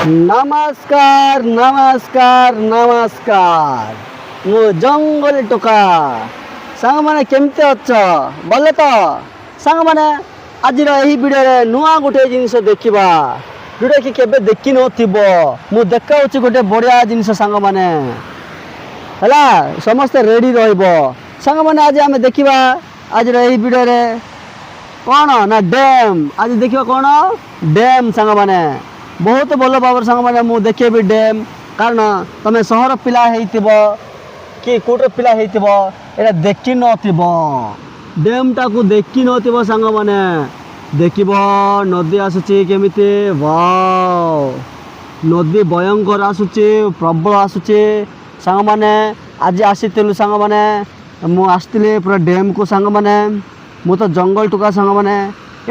नमस्कार नमस्कार नमस्कार मु जंगल टोका सांग मैंने केमती अच्छ बोले तो सांग मैंने आज यही वीडियो नुआ गोटे जिनस देखा जोटा कि केबे देखि नथिबो मु देखाउछि गोटे बढ़िया जिनस सांग मैंने हला समस्त रेडी रहइबो सांग मैंने आज आमे देखिबा आज यही वीडियो रे कौन ना डैम आज देखिबा कौन डैम सांग मैंने बहुत भल भाव सांग मैंने मु देखेबी डैम कारण तुम सहर पिला हेइतिबो कि कोटर पिला हेइतिबो एटा देखि नथिबो डैम टाकू देखि नथिबो सांग मैंने देखिबो नदी आसुची केमिति वाव नदी भयंकर आसुची प्रबल आसुची सांग मैंने आज आसीतिलु सांग मैंने मु आसतिले पूरा डैम को सांग मैंने मु तो जंगल टुका सांग मैंने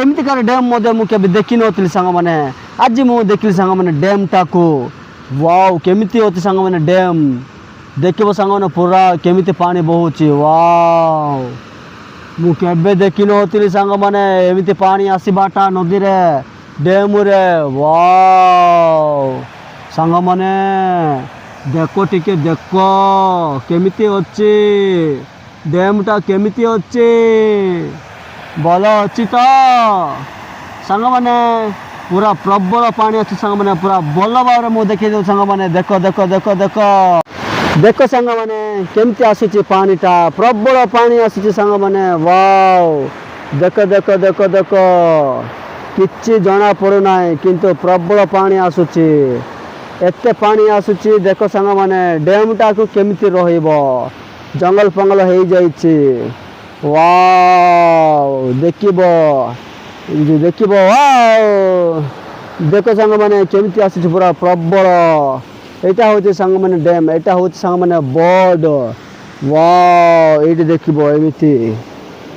एमतीकार डैम मुझे देखी नी सांग मैंने आज मुझे देखिली सांग मैंने डैम टाकू वाव केमिति होती सांग मैंने डैम देखिबो सांग मैंने पूरा केमिति पानी बहुची वाव मुझे देखी नी सांग मैंने एमती पानी आसबाटा नदी रे डैम रे वाव सांग मैंने देखो टिके देखो केमिति अच्छी डैम टा केमिति अच्छी भल अच्छी तो सांग मैंने पूरा प्रबल पानी अच्छी सांग मैंने पूरा भल भाव मुझे देखी दे सांग मैंने देख देख देख देख देख सांग मैंने केमती आसूची पानी टा प्रबल पानी आसूची सांग मैंने वाव देख देख देख देख किछि जना पड़ुना किंतु प्रबल पानी आसूची एते पानी आसूची देख सांग मैंने डैम टाकू केमती रहिबो जंगल फंगल हो जाइछि वाव देखिबो देखिबो वाव देखो सांग मैंने केमती आसी पूरा प्रबल एटा होचे सांग मैंने डैम एटा होचे सांग मैंने बोर्ड वाव एटी देखिबो एमिति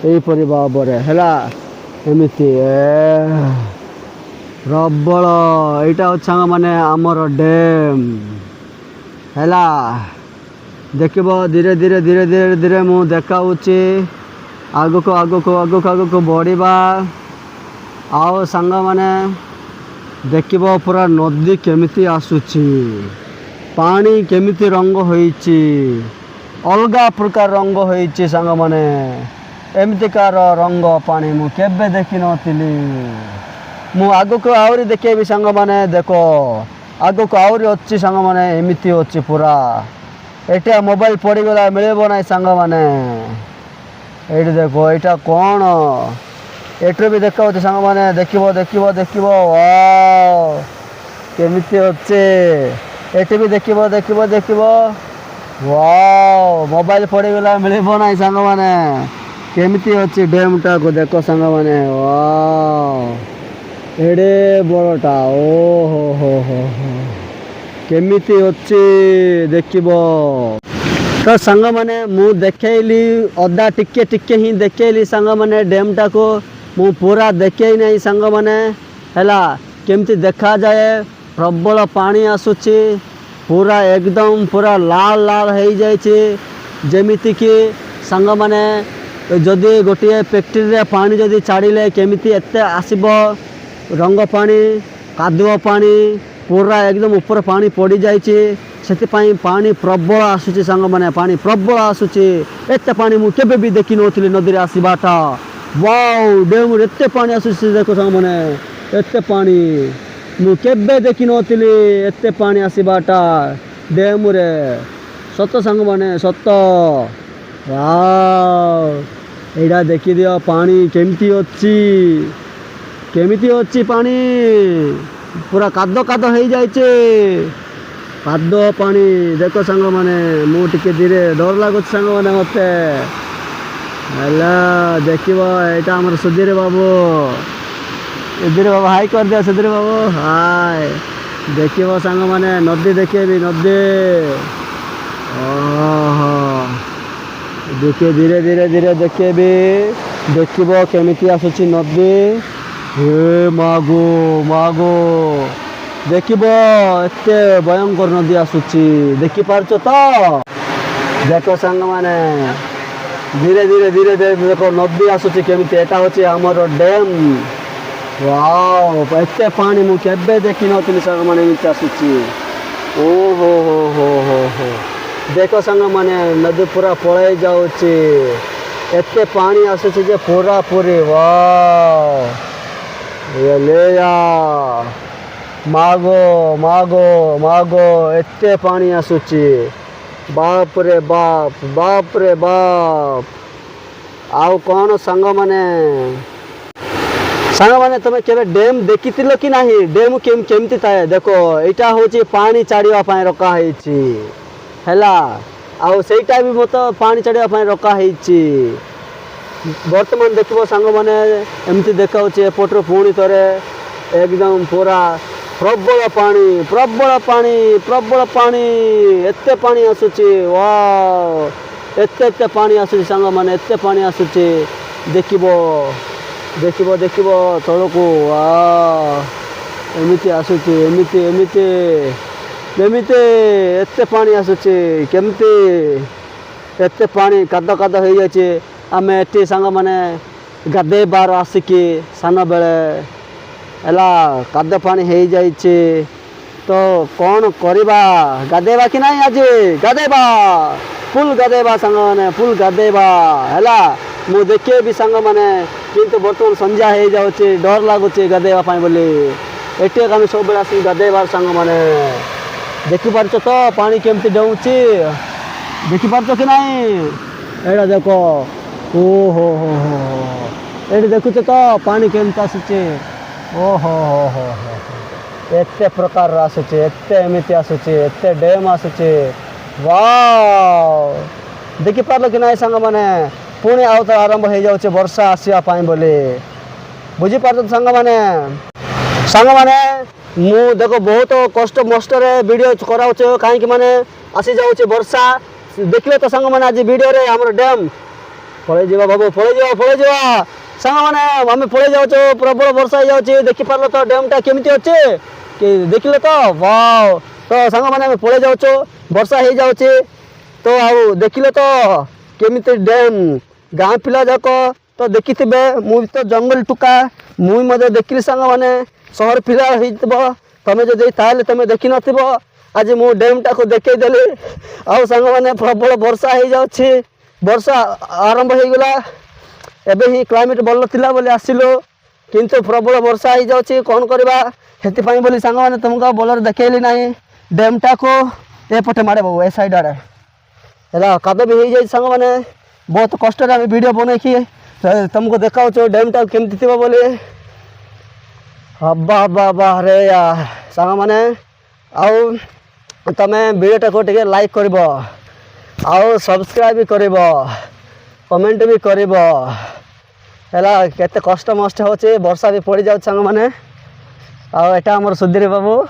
एई परि भाबरे हैला एमिति प्रबल एटा होचे सांग मैंने हमर डैम हैला देखिबो धीरे धीरे धीरे धीरे धीरे मु देखाउछि आगो को आगो को आगो को आगो को बढ़िबा आओ सांग माने देखिबो पूरा नदी केमिति आसुची पानी केमिति रंग होईची अलगा प्रकार रंग होईची सांग माने एमतिकार रंग पानी मु केबे देखि नथिली मु आगो को आउरी देखेबी सांग माने देखो आगो को आउरी अच्छी सांग माने एमिति अच्छी पूरा एटा मोबाइल पड़गला मिलबो ना सांग माने एटी देखो एटा कौन एटू भी देखा सांग माने देखिबो देखिबो देखिबो वाव केमिति अच्छे एटी भी देखिबो देखिबो देखिबो वाव मोबाइल पड़गला मिलबो ना सांग माने केमिति अच्छी डैम टा को देखो सांग माने वाव एडे बड़टा ओ हो केमिति अच्छी देखिबो तो सांग माने मु देखैली अदा टिके टिके ही देखैली सांग माने डैम टा को मु पूरा देखे नहीं सांग माने हैला केमती देखा जाए प्रबल पानी आसुची पूरा एकदम पूरा लाल लाल हो जाइए जेमिति कि सांग माने जदि गोटे फैक्ट्री रे पानी जदि छाड़िले केमिति एते आसीबो रंग पानी कादुओ पानी पूरा एकदम ऊपर पानी पड़ी जाइए से पानी प्रबल आसूची सांग माने पानी प्रबल आसूची एते पानी मु केबे भी देखि नथिली नदी रे आसीबाटा वाव डैम एते पानी आसूची देखो सांग माने एते पानी मु केबे देखि नथिली एते पानी आसीबाटा डैम रे सत सांग माने सत वाव एडा देखि दियो पानी केमिति अच्छी पानी पूरा कादो कादो हो जाइए कादो पानी देखो सांग माने मु टिके धीरे डर लागो सांग माने मते हला देखिबो एटा हमर सुधीर बाबू हाई कर दिया सुधीर बाबू हाय देखिबो सांग माने नदी देखेबी नदी ओहो देखे धीरे धीरे धीरे देखेबी देखिबो केमिति आसुची नदी हे मागो मागो देखिबो एते भयंकर नदी आसुची देखि पारछो तो देखो सांग माने धीरे धीरे धीरे धीरे देखो नदी आसुची केमिति एटा होची हमर डैम वाओ एते पानी मु केबे देखि नथिली संग माने एमिति आसुची ओ हो देखो संग माने नदी पूरा पळै जाउची एते पानी आसुची जे पूरा पूरी वाओ ये ले या मागो मागो मागो एते पानी आसुची बाप रे बाप बाप रे बाप आउ कौन सांग माने तुम केबे डैम देखी कि नहीं डैम केमती थाए देखो यहाँ हूँ पानी छाड़ा रखा हैला आउ सेटा भी मत पानी छाड़ा रखा बर्तमान देखो सांग माने एमती देखा एपटर पुणी थे एकदम पूरा प्रबल पानी एते पानी आसुची वाह एते पानी आसुची सांग माने एते पानी आसुची देखिबो देखिबो देखिबो तलको वाह एमिति आसुची एमिति एमिति एमिति एते पानी आसुची केमती एते पानी काद काद हो जाए आमे एटी सांग माने गाधे बार आसिकी सान बेले एला काद पानी हो जाइए तो कौन करवा गाधेबा कि नहीं आज गाधेबा फुल गाधेबा सांग माने फुल गाधेबा हैला मु देखे भी सांग माने किंतु बर्तमान संध्या हो जाउची डर लागुची गाधेबा पाई बोली एटे आम सब बेला आसी गाधेबार सांग माने देखि पारछ तो पानी केमती डौची देखि पारछ कि नहीं एड़ा देखो ओ हो एटी देखुछ तो पानी केमती आसुची ओ हो एते प्रकार आसुची एते एमिति आसुची एते डैम आसुची वाव देखि पारल कि नहीं सांग माने पुणी आउ तो आरंभ हो जाउची वर्षा आसिया पाई बोली बुझी पारछ सांग माने मु देखो बहुत कष्ट मस्ट रे वीडियो कराउछ काहे कि माने आसी जाउची वर्षा देखले तो सांग माने आज वीडियो रे हमर डैम पळे जीवा बाबू पळे जीवा सांग माने आम पळे जाउछो प्रबल वर्षा हो जाउची देखि पारल तो डैम टा केमिति अछि कि देखले तो वाव तो सांग माने पळे जाउछो वर्षा हो जाउची तो आउ देखले तो केमिति डैम गाँ पिला जाक तो देखि मु तो जंगल टुका मुई मजे देखिली सांग माने शहर पिला हो तमें जदि ताले तमें देखि नथिबो आज मु डैम टा को देखै देली आउ सांग माने प्रबल वर्षा हो जाउची वर्षा आरंभ हो गला एबे ही क्लाइमेट भल थिला बोली आसिलो किंतु प्रबल वर्षा हो जाउची कोन करबा हेति पई बोली सांग माने तुमका बोलर देखैली नाही डैम टा को ए पटे मारे बाबू ए साइड आड़े एला कादो भी हो जाए सांग माने बहुत कष्ट रे वीडियो बनै कि तुमको देखाओ डैम टा केमती थिबा बोली अब्बा बाबा रे या सांग माने आउ तमे वीडियो टा को टिके लाइक करबो आउ सब्सक्राइब भी करबो कमेंट भी करबो एला केते कष्ट मस्ट होचे वर्षा भी पड़ी जाउ सांग माने आउ एटा हमर सुधीर बाबू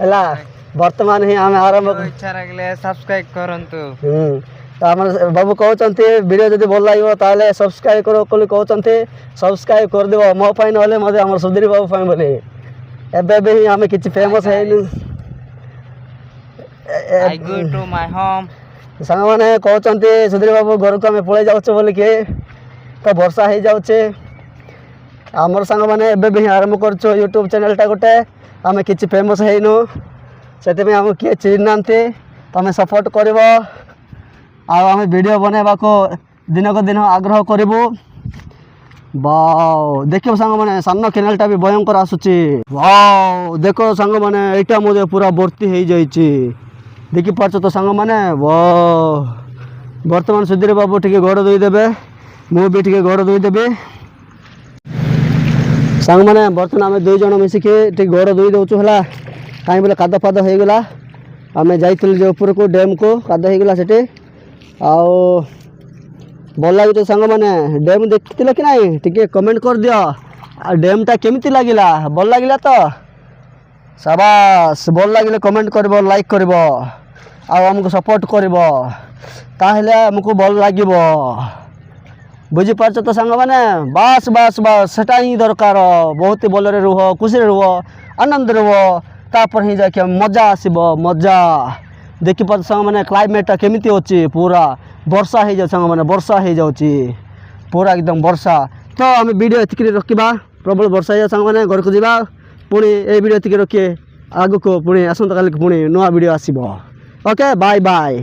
एला वर्तमान ही आम आरंभ इच्छा रखले सब्सक्राइब करंतु तो आम बाबू कहते वीडियो जब भल लगे ताले सब्सक्राइब करो कहते सब्सक्राइब कर देव मो पाई ना मत आम सुधीर बाबू पाई बोली एबे ही आम कि फेमस है सांग मैंने कहते सुधीर बाबू घर को आम पलि जाऊँ बोल कि तो वर्षा हो जाऊे आमर सांग मैंने एबे ही आरंभ कर यूट्यूब चैनलटा गोटे आम कि फेमस हैनु से आम किए चिन्ह तमें सपोर्ट कर आम वीडियो बनवा को दिन को दिन आग्रह करूँ वाओ देखो सांग मैंने सान केनालटा भी भयंकर आसूची वाओ देखो सांग मैंने यहाँ मुझे पूरा भर्ती हो जाइए देखी पार्छ तो सांग मैंने वाओ बर्तमान सुधीर बाबू टिके गोड़ धोईदेवे मु भी टिके गोड़ धोईदेवी सांग मैंने बर्तमान आम दुई जन मिसिकी टिके गोड़ धोई दौचु है कहीं बोले काद फाद हो गला आम जाइल ऊपर को डैम को काद हो गला से आओ भल लगे सांग मैंने डैम देखी कि नहीं टिके कमेंट कर दियो डैम टा केमिति लागिला भल लागिला तो शाबाश भल लगे कमेंट करबो लाइक करबो आमको सपोर्ट करबो ताहले हमको भल लागिबो बुझी पारछ तो सांग मैंने बास बास बास सेटा ही दरकार बहुत ही भलरे रुह खुशी रुह आनंद रुह तापर ही जाके मजा आसब मजा देखी पार्छ सांग मैंने क्लाइमेटा केमिति अच्छी पूरा वर्षा हो जाए सांग मैंने वर्षा हो जाऊँ पूरा एकदम वर्षा तो आम वीडियो एतिक रखा ପ୍ରବଳ ବର୍ଷା ହେଇଯାଉ ସାଙ୍ଗମାନେ ଘରକୁ ଯିବା ପୁଣି ଏଇ ଭିଡ଼ିଓ ଟିକେ ରଖିଏ ଆଗକୁ ପୁଣି ଆସନ୍ତାକାଲି ପୁଣି ନୂଆ ଭିଡ଼ିଓ ଆସିବ ଓକେ ବାଏ ବାଏ।